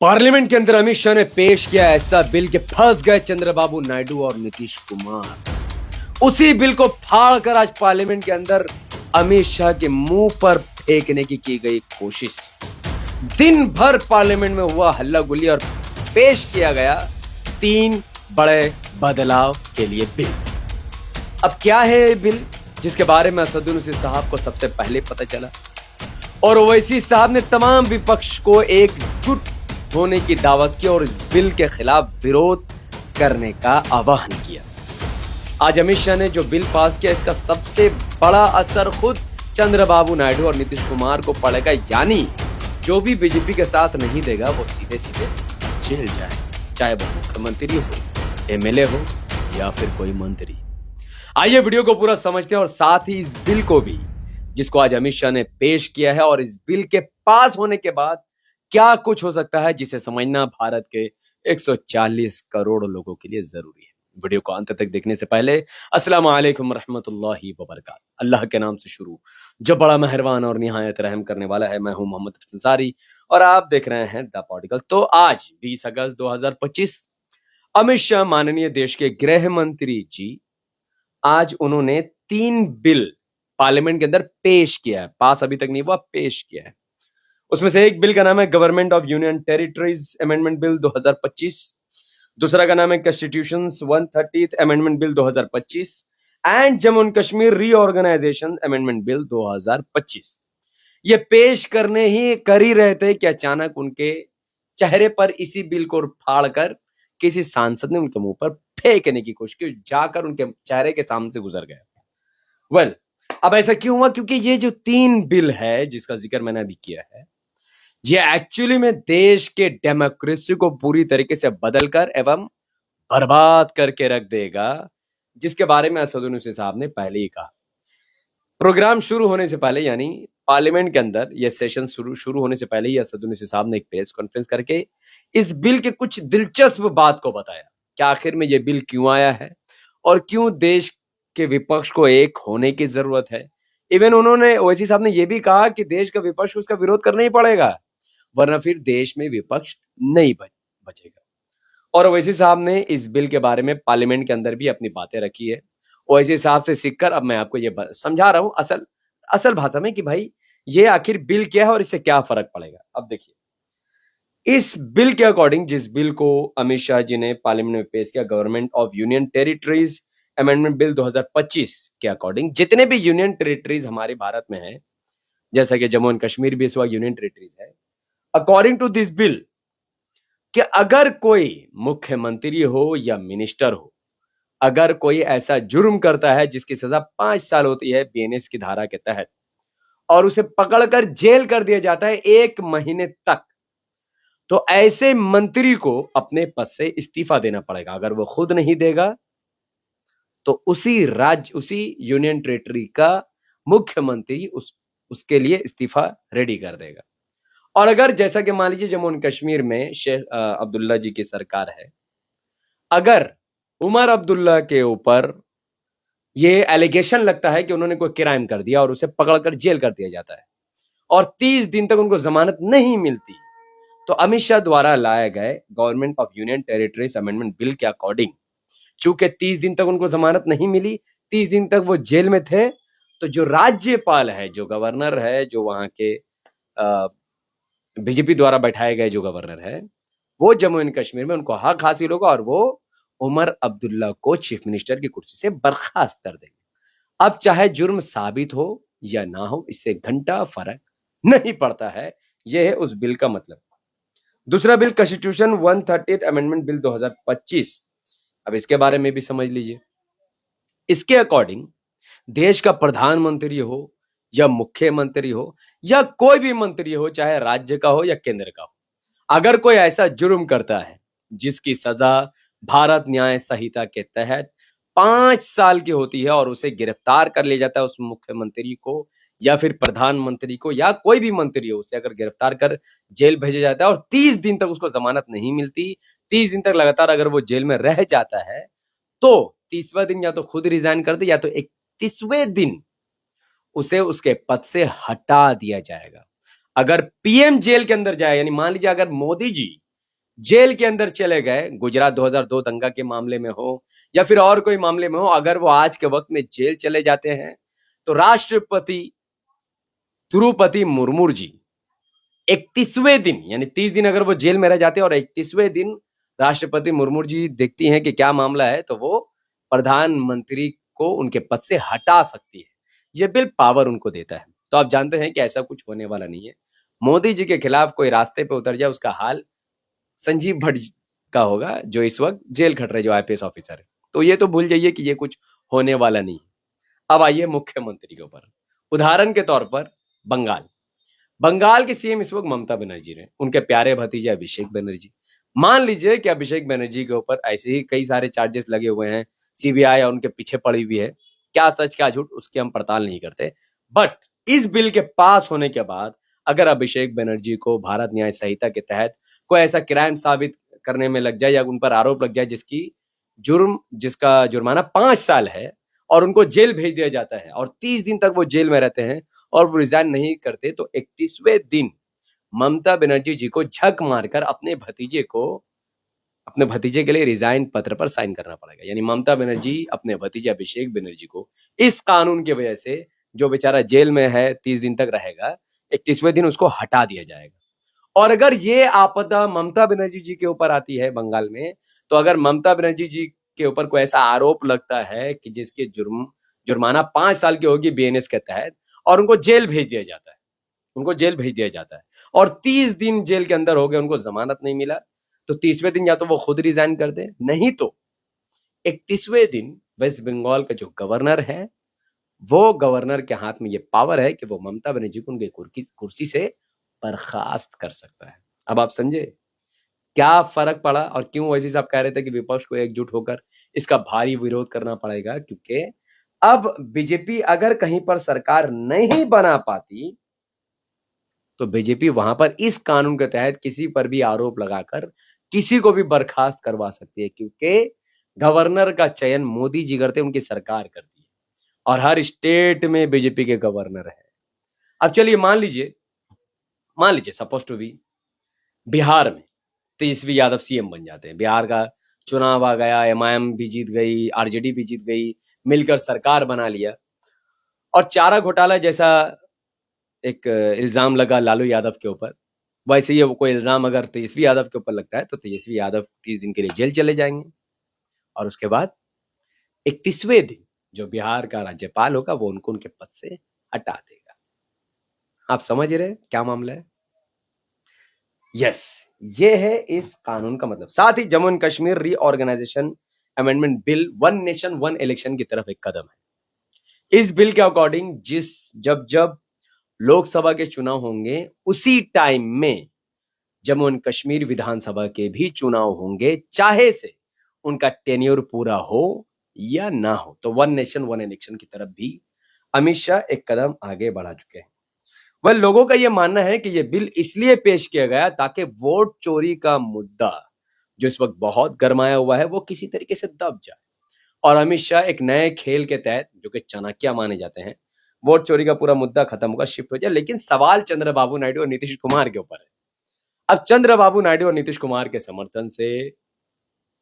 Parliament के अंदर अमित शाह ने पेश किया ऐसा बिल कि फंस गए चंद्रबाबू नायडू और नीतीश कुमार। उसी बिल को फाड़कर आज पार्लियामेंट के अंदर अमित शाह के मुंह पर फेंकने की गई कोशिश। दिन भर पार्लियामेंट में हुआ हल्ला गुल्ली और पेश किया गया 3 बड़े बदलाव के लिए बिल। अब क्या है ये बिल जिसके बारे में असदुद्दीन ओवैसी साहब को सबसे पहले पता चला और ओवैसी साहब ने तमाम विपक्ष को एकजुट होने की दावत की और इस बिल के खिलाफ विरोध करने का आह्वान किया। आज अमित शाह ने जो बिल पास किया इसका सबसे बड़ा असर खुद चंद्रबाबू नायडू और नीतीश कुमार को पड़ेगा, यानी जो भी बीजेपी के साथ नहीं देगा वो सीधे सीधे जेल जाए, चाहे वो मुख्यमंत्री हो, एमएलए हो या फिर कोई मंत्री। आइए वीडियो को पूरा समझते हैं और साथ ही इस बिल को भी जिसको आज अमित शाह ने पेश किया है और इस बिल के पास होने के बाद क्या कुछ हो सकता है जिसे समझना भारत के 140 करोड़ लोगों के लिए जरूरी है। वीडियो को अंत तक देखने से पहले अस्सलाम वालेकुम रहमतुल्लाहि व बरकातहू। अल्लाह के नाम से शुरू जो बड़ा मेहरबान और निहायत रहम करने वाला है। मैं हूं मोहम्मद अंसारी और आप देख रहे हैं द पॉलिटिकल। तो आज 20 अगस्त 2025 अमित शाह माननीय देश के गृह मंत्री जी आज उन्होंने 3 बिल पार्लियामेंट के अंदर पेश किया है। पास अभी तक नहीं हुआ, पेश किया है। उसमें से एक बिल का नाम है government of union territories amendment bill 2025, दूसरा का नाम है constitution 130th amendment bill 2025 and Jammu and Kashmir reorganisation amendment bill 2025। ये पेश करने ही कर ही रहे थे कि अचानक उनके चेहरे पर इसी बिल को फाड़कर किसी सांसद ने उनके मुंह पर फेंकने की कोशिश की, जाकर उनके चेहरे के सामने से गुजर गया। अब ऐसा क्यों हुआ? क्योंकि ये जो 3 बिल है जिसका जिक्र मैंने अभी किया है, ये एक्चुअली में देश के डेमोक्रेसी को पूरी तरीके से बदलकर एवं बर्बाद करके रख देगा, जिसके बारे में असदुद्दीन ओवैसी साहब ने पहले ही कहा। प्रोग्राम शुरू होने से पहले, यानी पार्लियामेंट के अंदर यह सेशन शुरू होने से पहले ही असदुद्दीन ओवैसी साहब ने एक प्रेस कॉन्फ्रेंस करके इस बिल के कुछ दिलचस्प बात को बताया कि आखिर में यह बिल क्यों आया है और क्यों देश के विपक्ष को एक होने की जरूरत है। इवन उन्होंने ओवैसी साहब ने यह भी कहा कि देश का विपक्ष को उसका विरोध करना ही पड़ेगा, वरना फिर देश में विपक्ष नहीं बचेगा। और ओवैसी साहब ने इस बिल के बारे में पार्लियामेंट के अंदर भी अपनी बातें रखी है। ओवैसी साहब से सीखकर अब मैं आपको ये समझा रहा हूं असल भाषा में कि भाई ये आखिर बिल क्या है और इससे क्या फर्क पड़ेगा। अब देखिए, इस बिल के अकॉर्डिंग, जिस बिल को अमित शाह जी ने पार्लियामेंट में पेश किया, government of union territories amendment bill 2025 के अकॉर्डिंग, जितने भी यूनियन टेरिटरीज हमारे भारत में है, जैसा कि जम्मू एंड कश्मीर भी इस वक्त यूनियन टेरिटरीज है, अकॉर्डिंग टू दिस बिल कि अगर कोई मुख्यमंत्री हो या मिनिस्टर हो, अगर कोई ऐसा जुर्म करता है जिसकी सजा 5 साल होती है बीएनएस की धारा के तहत और उसे पकड़कर जेल कर दिया जाता है 1 महीने तक, तो ऐसे मंत्री को अपने पद से इस्तीफा देना पड़ेगा। अगर वो खुद नहीं देगा तो उसी यूनियन टेरिटरी का मुख्यमंत्री उसके लिए इस्तीफा रेडी कर देगा। और अगर जैसा कि मान लीजिए जम्मू एंड कश्मीर में शेख अब्दुल्ला जी की सरकार है, अगर उमर अब्दुल्ला के ऊपर ये एलिगेशन लगता है कि उन्होंने कोई क्राइम कर दिया और उसे पकड़कर जेल कर दिया जाता है और 30 दिन तक उनको जमानत नहीं मिलती, तो अमित शाह द्वारा लाए गए government of union territories amendment bill के अकॉर्डिंग, चूंकि 30 दिन तक उनको जमानत नहीं मिली, 30 दिन तक वो जेल में थे, तो जो राज्यपाल है, जो गवर्नर है, जो वहां के बीजेपी द्वारा बैठाए गए जो गवर्नर है, वो जम्मू एंड कश्मीर में उनको हक हासिल होगा और वो उमर अब्दुल्ला को चीफ मिनिस्टर की कुर्सी से बर्खास्त कर देंगे। अब चाहे जुर्म साबित हो या ना हो, इससे घंटा फर्क नहीं पड़ता है। यह है उस बिल का मतलब। दूसरा bill constitution 130th amendment bill 2025। अब इसके बारे में भी समझ लीजिए। इसके अकॉर्डिंग देश का प्रधानमंत्री हो या मुख्यमंत्री हो या कोई भी मंत्री हो, चाहे राज्य का हो या केंद्र का हो, अगर कोई ऐसा जुर्म करता है जिसकी सजा भारत न्याय संहिता के तहत 5 साल की होती है और उसे गिरफ्तार कर लिया जाता है, उस मुख्यमंत्री को या फिर प्रधानमंत्री को या कोई भी मंत्री हो, उसे अगर गिरफ्तार कर जेल भेजा जाता है और 30 दिन तक उसको जमानत नहीं मिलती, 30 दिन तक लगातार अगर वो जेल में रह जाता है, तो 30वां दिन या तो खुद रिजाइन कर दे या तो 31वें दिन उसे उसके पद से हटा दिया जाएगा। अगर पीएम जेल के अंदर जाए, यानी मान लीजिए अगर मोदी जी जेल के अंदर चले गए, गुजरात 2002 दंगा के मामले में हो या फिर और कोई मामले में हो, अगर वो आज के वक्त में जेल चले जाते हैं तो राष्ट्रपति द्रौपदी मुर्मू जी 31वें दिन, यानी 30 दिन अगर वो जेल में रह जाते हैं और 31वें दिन राष्ट्रपति मुर्मू जी देखती हैं कि क्या मामला है, तो वो प्रधानमंत्री को उनके पद से हटा सकती है। ये बिल पावर उनको देता है। तो आप जानते हैं कि ऐसा कुछ होने वाला नहीं है। मोदी जी के खिलाफ कोई रास्ते पे उतर जाए, उसका हाल संजीव भट्ट का होगा, जो इस वक्त जेल खट रहे, जो आईपीएस ऑफिसर है। तो ये तो भूल जाइए कि ये कुछ होने वाला नहीं। अब आइए मुख्यमंत्री के ऊपर। उदाहरण के तौर पर बंगाल के सीएम इस वक्त ममता बनर्जी रहे, उनके प्यारे भतीजे अभिषेक बनर्जी। मान लीजिए कि अभिषेक बनर्जी के ऊपर ऐसे ही कई सारे चार्जेस लगे हुए हैं, सीबीआई और उनके पीछे पड़ी हुई है। क्या सच क्या झूठ उसकी हम पड़ताल नहीं करते, बट इस बिल के पास होने के बाद अगर अभिषेक बनर्जी को भारत न्याय संहिता के तहत कोई ऐसा क्राइम साबित करने में लग जाए या उन पर आरोप लग जाए जिसका जुर्माना 5 साल है और उनको जेल भेज दिया जाता है और 30 दिन तक वो जेल में रहते हैं और वो रिजाइन नहीं करते, तो 31वें दिन ममता बनर्जी जी को झक मारकर अपने भतीजे के लिए रिजाइन पत्र पर साइन करना पड़ेगा। यानी ममता बनर्जी अपने भतीजे अभिषेक बनर्जी को इस कानून की वजह से, जो बेचारा जेल में है 30 दिन तक रहेगा, 31वें दिन उसको हटा दिया जाएगा। और अगर ये आपदा ममता बनर्जी जी के ऊपर आती है बंगाल में, तो अगर ममता बनर्जी जी के ऊपर कोई ऐसा आरोप लगता है कि जिसके जुर्माना 5 साल की होगी बीएनएस के तहत, और उनको जेल भेज दिया जाता है और 30 दिन जेल के अंदर हो गए, उनको जमानत नहीं मिला, तो 30वें दिन या तो वो खुद रिजाइन कर दे, नहीं तो 31वें दिन वेस्ट बंगाल का जो गवर्नर है, वो गवर्नर के हाथ में ये पावर है कि वो ममता बनर्जी को उनके कुर्सी से बर्खास्त कर सकता है। अब आप समझे क्या फर्क पड़ा और क्यों वैसे साहब कह रहे थे कि विपक्ष को एकजुट होकर इसका भारी विरोध करना पड़ेगा, क्योंकि अब बीजेपी अगर कहीं पर सरकार नहीं बना पाती तो बीजेपी वहां पर इस कानून के तहत किसी पर भी आरोप लगाकर किसी को भी बर्खास्त करवा सकती है, क्योंकि गवर्नर का चयन मोदी जी करते, उनकी सरकार करती है और हर स्टेट में बीजेपी के गवर्नर है। अब चलिए मान लीजिए सपोज टू बी बिहार में तेजस्वी यादव सीएम बन जाते हैं, बिहार का चुनाव आ गया, एमआईएम भी जीत गई, आरजेडी भी जीत गई, मिलकर सरकार बना लिया और चारा घोटाला जैसा एक इल्जाम लगा लालू यादव के ऊपर, वैसे ही कोई इल्जाम अगर तेजस्वी यादव के ऊपर लगता है तो तेजस्वी यादव 30 दिन के लिए जेल चले जाएंगे और उसके बाद 31वें दिन जो बिहार का राज्यपाल होगा वो उनको उनके पद से हटा देगा। आप समझ रहे क्या मामला है? यस, ये है इस कानून का मतलब। साथ ही Jammu and Kashmir reorganisation amendment bill one nation one election की तरफ एक कदम है। इस बिल के अकॉर्डिंग जब लोकसभा के चुनाव होंगे उसी टाइम में जम्मू एंड कश्मीर विधानसभा के भी चुनाव होंगे, चाहे से उनका टेन्योर पूरा हो या ना हो। तो वन नेशन वन इलेक्शन की तरफ भी अमित शाह एक कदम आगे बढ़ा चुके हैं। वह लोगों का यह मानना है कि यह बिल इसलिए पेश किया गया ताकि वोट चोरी का मुद्दा जो इस वक्त बहुत गरमाया हुआ है वो किसी तरीके से दब जाए और अमित शाह एक नए खेल के तहत, जो कि चाणक्य माने जाते हैं, वोट चोरी का पूरा मुद्दा खत्म होगा, शिफ्ट हो जाए। लेकिन सवाल चंद्रबाबू नायडू और नीतीश कुमार के ऊपर है। अब चंद्रबाबू नायडू और नीतीश कुमार के समर्थन से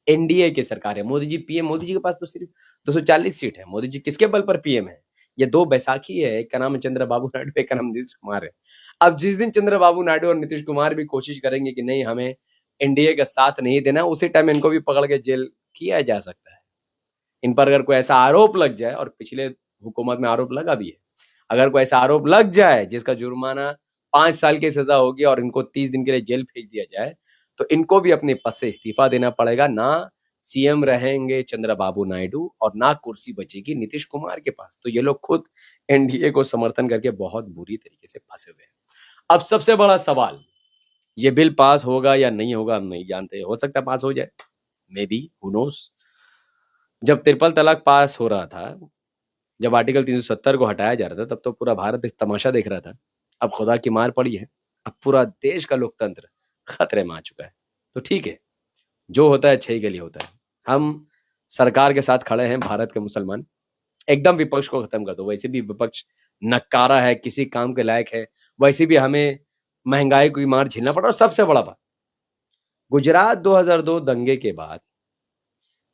एनडीए की सरकार है, मोदी जी पीएम, मोदी जी के पास तो सिर्फ 240 सीट है। मोदी जी किसके बल पर पीएम है? ये दो बैसाखी है, एक का नाम है चंद्रबाबू नायडू, एक का नाम नीतीश कुमार है। अब जिस दिन चंद्रबाबू नायडू और नीतीश कुमार भी कोशिश करेंगे कि नहीं हमें एनडीए का साथ नहीं देना, उसी टाइम इनको भी पकड़ के जेल किया जा सकता है। इन पर अगर कोई ऐसा आरोप लग जाए, और पिछले हुकूमत में आरोप लगा भी है, अगर कोई ऐसा आरोप लग जाए जिसका जुर्माना 5 साल की सजा होगी और इनको 30 दिन के लिए जेल भेज दिया जाए, तो इनको भी अपने पद से इस्तीफा देना पड़ेगा। ना सीएम रहेंगे चंद्रबाबू नायडू और ना कुर्सी बचेगी नीतीश कुमार के पास। तो ये लोग खुद एनडीए को समर्थन करके बहुत बुरी तरीके से फंसे हुए हैं। अब सबसे बड़ा सवाल, ये बिल पास होगा या नहीं होगा हम नहीं जानते, हो सकता है पास हो जाए, मे बी, हु नोस। जब ट्रिपल तलाक पास हो रहा था, जब आर्टिकल 370 को हटाया जा रहा था, तब तो पूरा भारत इस तमाशा देख रहा था। अब खुदा की मार पड़ी है, अब पूरा देश का लोकतंत्र खतरे में आ चुका है। तो ठीक है, जो होता है अच्छाई के लिए होता है। हम सरकार के साथ खड़े हैं, भारत के मुसलमान। एकदम विपक्ष को खत्म कर दो, वैसे भी विपक्ष नकारा है, किसी काम के लायक है, वैसे भी हमें महंगाई की मार झेलना पड़ रहा है। और सबसे बड़ा बात, गुजरात 2002 दंगे के बाद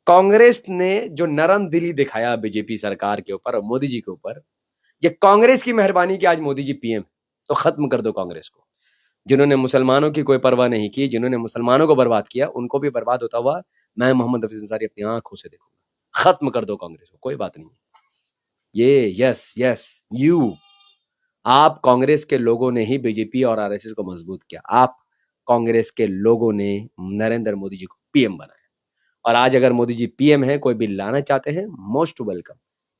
कांग्रेस ने जो नरम दिली दिखाया बीजेपी सरकार के ऊपर और मोदी जी के ऊपर, ये कांग्रेस की मेहरबानी कि आज मोदी जी पीएम। तो खत्म कर दो कांग्रेस को। जिन्होंने मुसलमानों की कोई परवाह नहीं की, जिन्होंने मुसलमानों को बर्बाद किया, उनको भी बर्बाद होता हुआ मैं मोहम्मद हफीज अंसारी अपनी आंखों से देखूंगा। खत्म कर दो कांग्रेस को, कोई बात नहीं। ये यस यस यू आप कांग्रेस के लोगों ने ही बीजेपी और आरएसएस को मजबूत किया। आप कांग्रेस के लोगों ने नरेंद्र मोदी जी को पीएम बनाया। और आज अगर मोदी जी पीएम है, कोई बिल लाना चाहते हैं, मोस्ट वेलकम,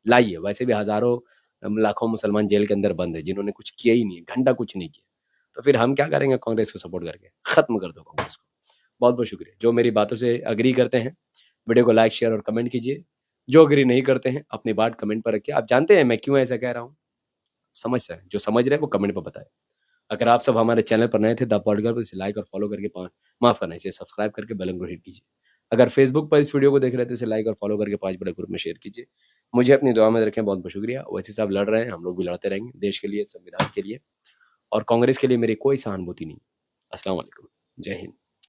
लाइए। वैसे भी हजारों लाखों मुसलमान जेल के अंदर बंद है जिन्होंने कुछ किया ही नहीं, घंटा कुछ नहीं किया। तो फिर हम क्या करेंगे कांग्रेस को सपोर्ट करके? खत्म कर दो कांग्रेस को। बहुत बहुत शुक्रिया। जो मेरी बातों से अग्री करते हैं, वीडियो को लाइक शेयर और कमेंट कीजिए। जो अग्री नहीं करते हैं, अपनी बात कमेंट पर रखिए। आप जानते हैं मैं क्यों ऐसा कह रहा हूँ, समझ है, जो समझ रहे हैं वो कमेंट पर बताए। अगर आप सब हमारे चैनल पर नए थे द पॉलिटिकल पर, इसे लाइक और फॉलो करके, माफ करना, इसे सब्सक्राइब करके बेल आइकन को हिट कीजिए। अगर फेसबुक पर इस वीडियो को देख रहे हैं तो इसे लाइक और फॉलो करके 5 बड़े ग्रुप में शेयर कीजिए। मुझे अपनी दुआ में रखें। बहुत बहुत शुक्रिया। वैसे सब लड़ रहे हैं, हम लोग भी लड़ते रहेंगे देश के लिए, संविधान के लिए, और कांग्रेस के लिए मेरी कोई सहानुभूति नहीं। अस्सलाम वालेकुम, जय हिंद।